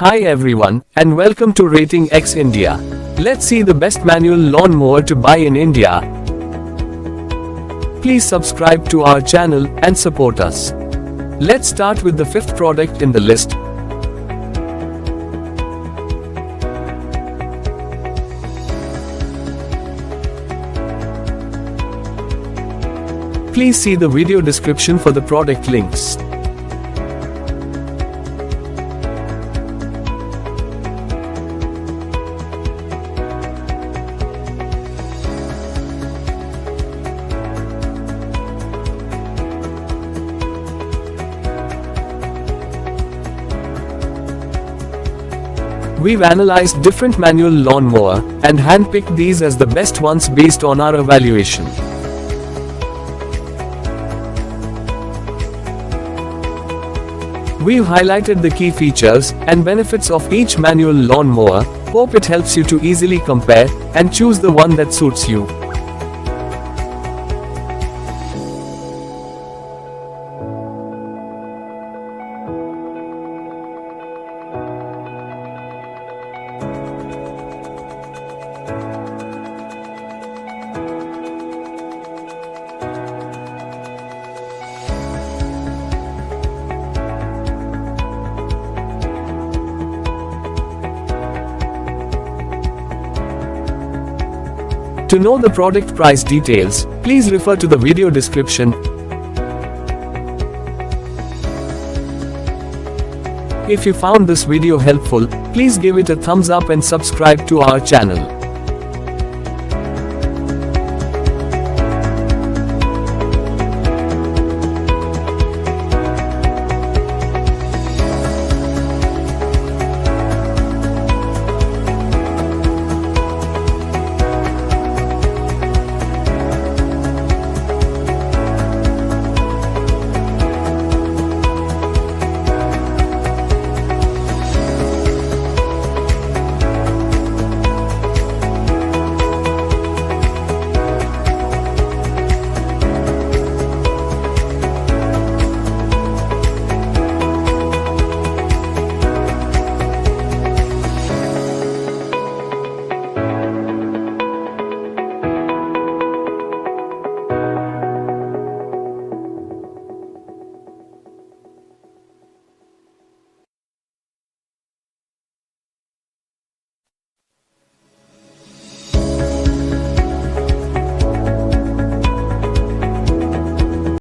Hi everyone, and welcome to Rating X India. Let's see the best manual lawn mower to buy in India. Please subscribe to our channel and support us. Let's start with the fifth product in the list. Please see the video description for the product links. We've analyzed different manual lawn mower and handpicked these as the best ones based on our evaluation. We've highlighted the key features and benefits of each manual lawn mower. Hope it helps you to easily compare and choose the one that suits you. To know the product price details, please refer to the video description. If you found this video helpful, please give it a thumbs up and subscribe to our channel.